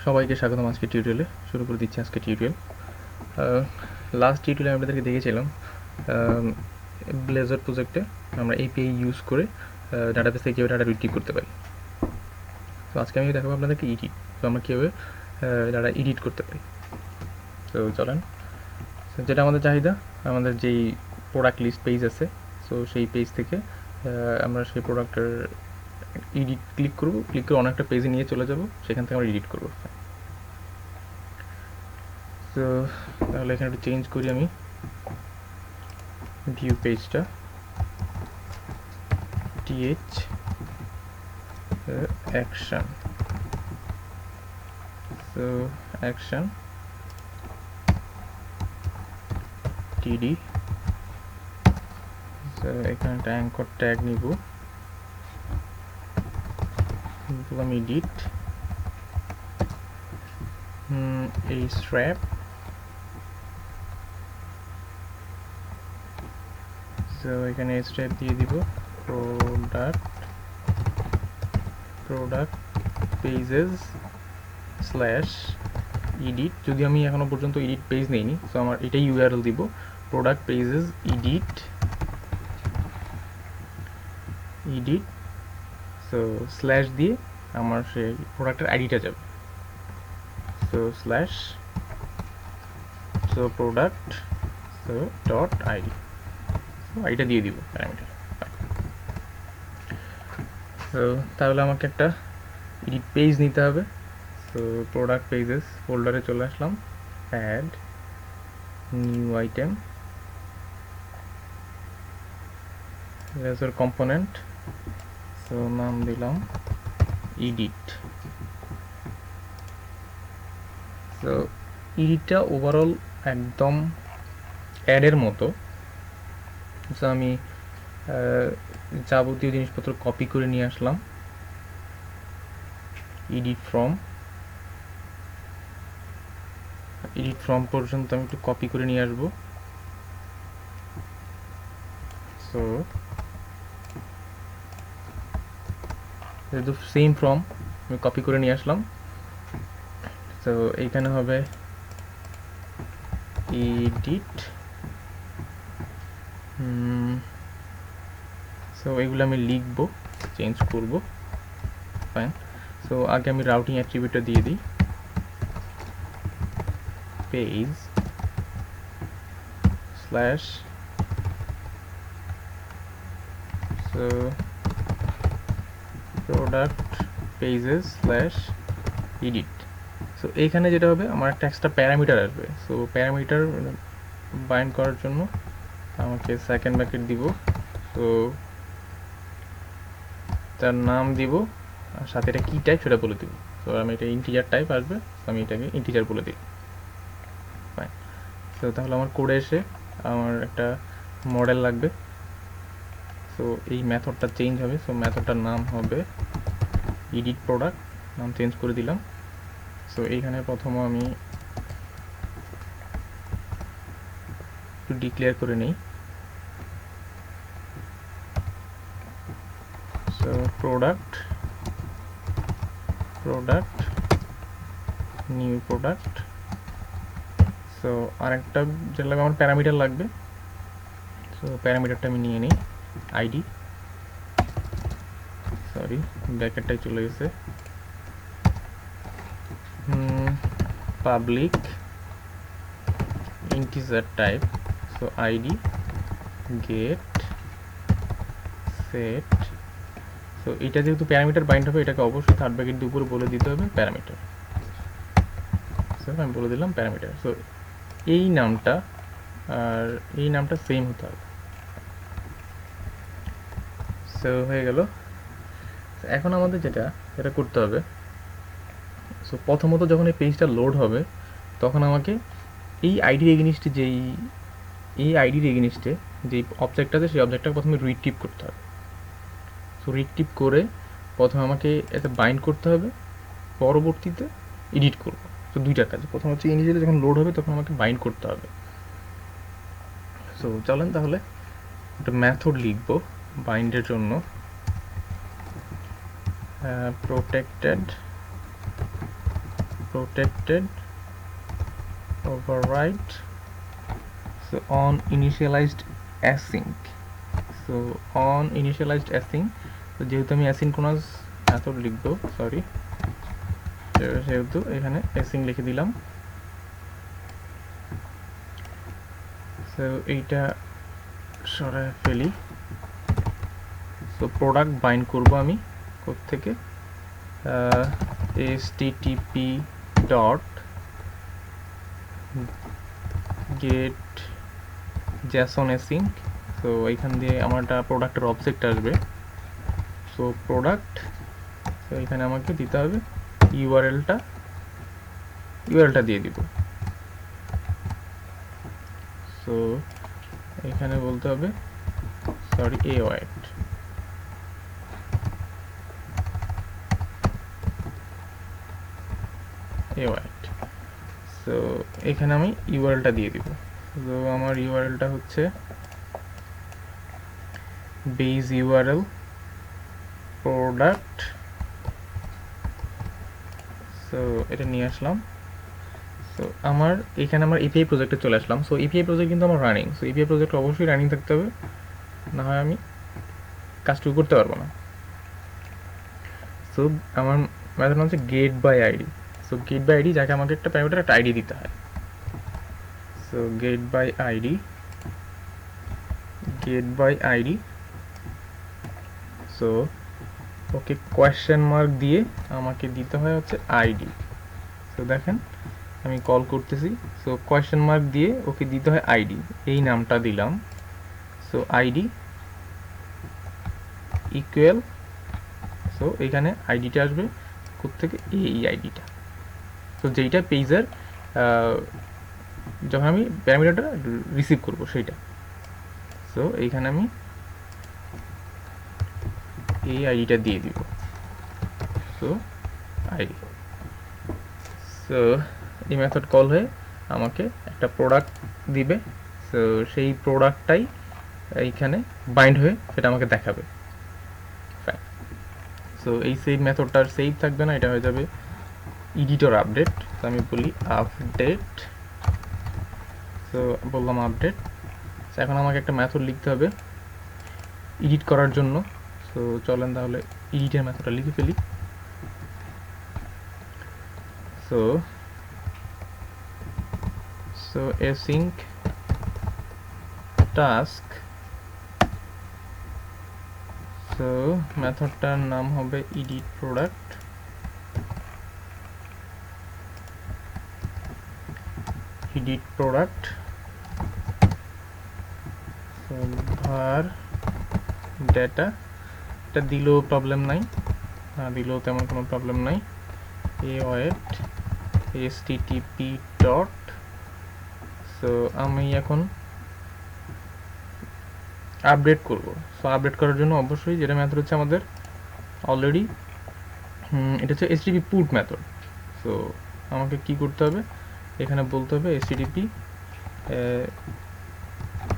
সবাইকে স্বাগতম আজকে টিউটোরিয়ালে। শুরু করে দিচ্ছি আজকে টিউটোরিয়াল। লাস্ট টিউটোরিয়ালে আমি আপনাদেরকে দেখেছিলাম ব্লেজার প্রজেক্টে আমরা এপিআই ইউজ করে ডাটাবেস থেকে কীভাবে ডাটা রিট্রিভ করতে পারি। তো আজকে আমি দেখাবো আপনাদেরকে এডিট, তো আমরা কীভাবে ডাটা এডিট করতে পারি। তো চলেন, যেটা আমাদের চাহিদা, আমাদের যেই প্রোডাক্ট লিস্ট পেজ আছে, সো সেই পেজ থেকে আমরা সেই প্রোডাক্টের এডিট ক্লিক করে অনেকটা পেজে নিয়ে চলে যাব, সেখান থেকে আমরা এডিট করবো। তো তাহলে এখানে একটু চেঞ্জ করি, আমি ভিউ পেজটা টিএইচ অ্যাকশন, তো অ্যাকশন টিডি, তো এখানে একটা অ্যাঙ্কর ট্যাগ নিব, দিলাম এডিট এই স্ট্র্যাপ, তো এখানে স্ট্র্যাপ দিয়ে দিব প্রোডাক্ট পেজেস স্ল্যাশ এডিট। যদি আমি এখনো পর্যন্ত এডিট পেজ নেইনি, তো আমার এটাই ইউআরএল দিব, product pages edit, so slash দিয়ে আমার সেই প্রোডাক্টের আইডিটা যাবে, so slash, so product, so dot ID, so আইডিটা দিয়ে দিব প্যারামিটার। তো তাহলে আমাকে একটা এডিট পেজ নিতে হবে। তো প্রোডাক্ট পেজেস ফোল্ডারে চলে আসলাম, add new item, blazer component, so নাম দিলাম এডিট। তো এডিটটা ওভারঅল একদম অ্যাডের মতো। সো আমি যাবতীয় জিনিসপত্র কপি করে নিয়ে আসলাম, এডিট ফ্রম পর্যন্ত আমি একটু কপি করে নিয়ে আসবো। সো যেহেতু সেম ফ্রম আমি কপি করে নিয়ে আসলাম, তো এইখানে হবে এডিট, সো এগুলো আমি লিখবো, চেঞ্জ করব, ফাইন। সো আগে আমি রাউটিং অ্যাট্রিবিউটটা দিয়ে দিই, page slash, so product pages slash edit. So এইখানে যেটা হবে, আমার একটা এক্সট্রা প্যারামিটার আসবে। সো প্যারামিটার বাইন্ড করার জন্য আমাকে সেকেন্ড ব্র্যাকেট দিব, তো তার নাম দিব, আর সাথে এটা কী টাইপ সেটা বলে দিব। তো আমি এটা ইন্টিজার টাইপ আসবে, আমি এটাকে ইন্টিজার বলে দিই, ফাইন। তো তাহলে আমার কোডে এসে আমার একটা মডেল লাগবে, সো এই মেথডটা চেঞ্জ হবে। সো মেথডটার নাম হবে এডিট প্রোডাক্ট, নাম চেঞ্জ করে দিলাম। সো এইখানে প্রথম আমি একটু ডিক্লেয়ার করে নিই, so product new product. So আরেকটা যেটা লাগবে, আমার প্যারামিটার লাগবে, সো প্যারামিটারটা আমি নিয়ে নিই, আইডি, সরি ব্র্যাকেটটাই চলে গেছে, public integer type, so ID get set. তো এটা যেহেতু প্যারামিটার বাইন্ড হবে, এটাকে অবশ্যই থার্ড ব্র্যাকেট দিয়ে উপরে বলে দিতে হবে প্যারামিটার। সো আমি বলে দিলাম প্যারামিটার। সো এই নামটা আর এই নামটা সেম হতে হবে। সো হয়ে গেল। এখন আমাদের যেটা করতে হবে, সো প্রথমত যখন এই পেজটা লোড হবে, তখন আমাকে এই আইডির এগেনিস্টে যেই অবজেক্ট আছে, সেই অবজেক্টটাকে প্রথমে রিট্রিভ করতে হবে। সো রিট্রিভ করে প্রথমে আমাকে এতে বাইন্ড করতে হবে, পরবর্তীতে এডিট করব। তো দুইটা কাজ, প্রথম হচ্ছে ইনিশিয়ালি যখন লোড হবে তখন আমাকে বাইন্ড করতে হবে। সো চলেন তাহলে একটা মেথড লিখব বাইন্ডের জন্য, protected protected override so on initialized async so on initialized async তো যেহেতু আমি asynchronous মেথড লিখবো সরি সেহেতু এখানে async লিখে দিলাম সো এইটা সরায় ফেলি সো প্রোডাক্ট বাইন্ড করব আমি কোড থেকে http dot get json async so এইখান দিয়ে আমার একটা প্রোডাক্টের অবজেক্ট আসবে সো প্রোডাক্ট তো এখানে আমাকে দিতে হবে ইউআরএলটা দিয়ে দিব সো এখানে বলতে হবে সরি await সো এখানে আমি ইউআরএলটা দিয়ে দিব তো আমার ইউআরএলটা হচ্ছে base url product সো এটা নিয়ে আসলাম সো আমার এখানে আমার এপিআই প্রজেক্টে চলে আসলাম সো এপিআই প্রজেক্ট কিন্তু আমার রানিং সো এপিআই প্রজেক্ট অবশ্যই রানিং থাকতে হবে না হয় আমি কাজটুকু করতে পারবো না সো আমার মেথড হচ্ছে get by ID so get by ID যাকে আমাকে একটা প্যারামিটার একটা আইডি দিতে হয় so get by ID so okay question mark দিয়ে আমাকে দিতে হয় হচ্ছে আইডি সো দেখেন আমি কল করতেছি সো কোয়েশ্চেন মার্ক দিয়ে ওকে দিতে হয় আইডি এই নামটা দিলাম সো আইডি ইকুয়াল সো এখানে আইডিটা আসবে কোত্থেকে এই আইডিটা সো যেইটা পেজের যখন আমি প্যারামিটারটা রিসিভ করব সেইটা সো এইখানে আমি এই আইডিটা দিয়ে দিব সো আইডি সো এই মেথড কল হয়ে আমাকে একটা প্রোডাক্ট দিবে সো সেই প্রোডাক্টটাই এইখানে বাইন্ড হয়ে সেটা আমাকে দেখাবে ফাইন সো এই সেভ মেথডটার সেভ থাকবে না এটা হয়ে যাবে এডিটর আপডেট তো আমি বলি আপডেট সো বললাম আপডেট এখন আমাকে একটা মেথড লিখতে হবে এডিট করার জন্য সো চলেন তাহলে এডিটের মেথডটা লিখে ফেলি সো async task সো মেথডটার নাম হবে edit product so var data এটা দিলেও প্রবলেম নাই না দিলেও তেমন কোনো প্রবলেম নাই await http dot সো আমি এখন আপডেট করব সো আপডেট করার জন্য অবশ্যই যেটা মেথড হচ্ছে আমাদের অলরেডি এটা হচ্ছে http put মেথড সো আমাকে কি করতে হবে এখানে বলতে হবে http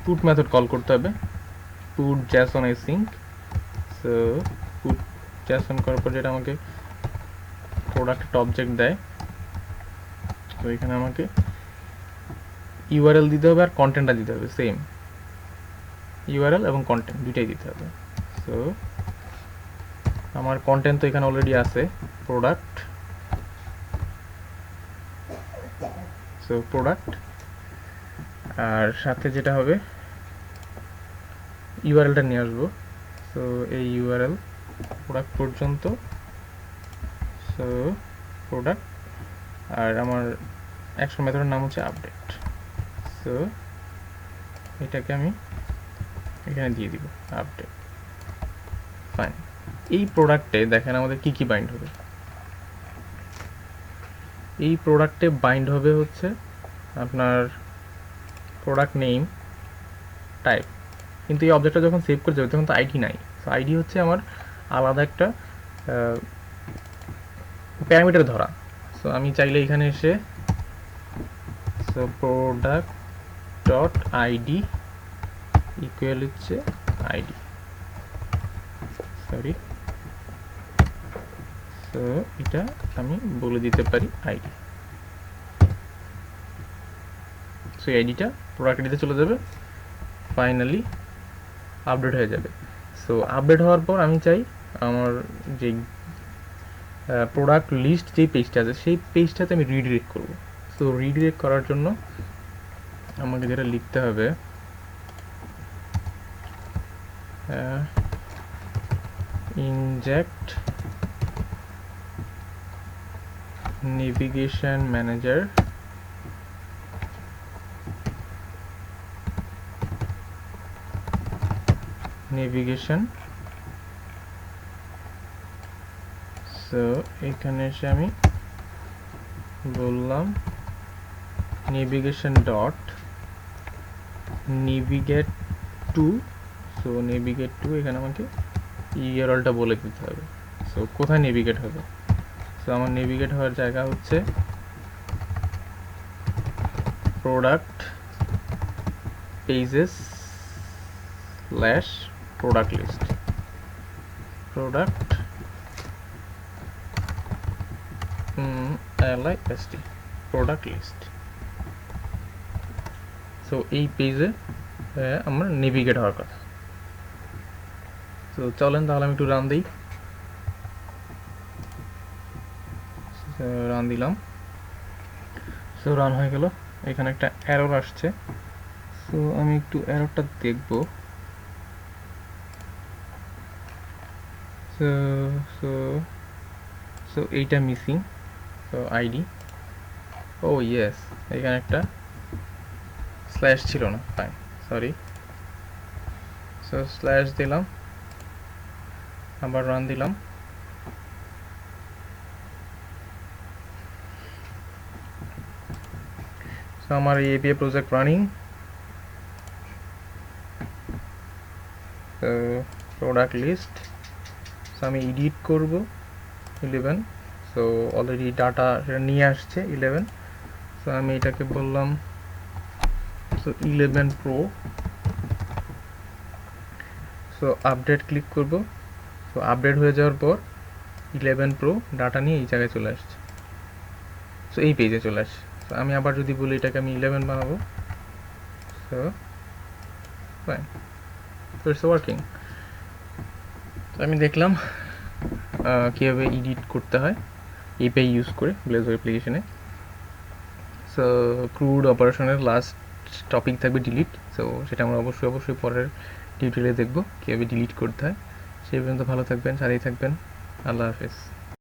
put মেথড কল করতে হবে put json async so put json করার পর যেটা আমাকে প্রোডাক্ট অবজেক্ট দেয় তো এখানে আমাকে ইউআরএল দিতে হবে আর কন্টেন্টটা দিতে হবে সেম ইউআরএল এবং কন্টেন্ট দুইটাই দিতে হবে সো আমার কন্টেন্ট তো এখানে অলরেডি আছে প্রোডাক্ট সো প্রোডাক্ট আর সাথে যেটা হবে ইউআরএলটা নিয়ে আসবো সো এই ইউআরএল প্রোডাক্ট পর্যন্ত সো প্রোডাক্ট আর আমার অ্যাকশন মেথডের নাম হচ্ছে আপডেট সো এটাকে আমি এখানে দিয়ে দিব আপডেট ফাইন এই প্রোডাক্টে দেখেন আমাদের কি কি বাইন্ড হবে এই প্রোডাক্টে বাইন্ড হবে হচ্ছে আপনার প্রোডাক্ট নেম টাইপ কিন্তু এই অবজেক্টটা যখন সেভ করে যাবে তখন তো আইডি নাই সো আইডি হচ্ছে আমার আলাদা একটা প্যারামিটার ধরা সো আমি চাইলে এখানে এসে so product dot ID equal হচ্ছে আইডি সরি সো এটা আমি বলে দিতে পারি আইডি। সো আইডিটা প্রোডাক্ট আইডিতে চলে যাবে, ফাইনালি আপডেট হয়ে যাবে। সো আপডেট হওয়ার পর আমি চাই আমার যে প্রোডাক্ট লিস্ট যেই পেজটা আছে সেই পেজটাতে আমি রিডিরেক্ট করব। সো রিডিরেক্ট করার জন্য আমাকে যেটা লিখতে হবে, inject navigation manager navigation। So এখানে এসে আমি বললাম navigation dot navigate to। So navigate to এখানে আমাকে ইউআরএলটা বলে দিতে হবে। সো কোথায় নেভিগেট হবে? সো আমার নেভিগেট হওয়ার জায়গা হচ্ছে product pages slash product list, product LIST product list. So এই পেজে আমার নেভিগেট হওয়ার কথা। তো চলেন তাহলে আমি একটু রান দিই। রান দিলাম। সো রান হয়ে গেল। এখানে একটা এরর আসছে। সো আমি একটু এররটা দেখব। সো সো সো এইটা মিসিং। সো আইডি, ও ইয়েস, এখানে একটা স্ল্যাশ ছিল না, ফাইন, সরি। সো স্ল্যাশ দিলাম, আবার রান দিলাম। সো আমার এই API project running. Product list, so আমি এডিট করব 11। সো অলরেডি ডাটা সেটা নিয়ে আসছে 11। সো আমি এটাকে বললাম so 11 pro. So update click করব। সো আপডেট হয়ে যাওয়ার পর 11 প্রো ডাটা নিয়ে এই জায়গায় চলে আসছে। সো এই পেজে চলে আসছে। সো আমি আবার যদি বলি এটাকে আমি 11 বানাবো, so fine, so it's working. তো আমি দেখলাম কীভাবে এডিট করতে হয় এপিআই ইউজ করে ব্লেজর অ্যাপ্লিকেশনে। সো ক্রুড অপারেশনের লাস্ট টপিক থাকবে ডিলিট। সো সেটা আমরা অবশ্যই পরের টিউটোরিয়ালে দেখব কীভাবে ডিলিট করতে হয়। সেই পর্যন্ত ভালো থাকবেন, সাথেই থাকবেন। আল্লাহ হাফেজ।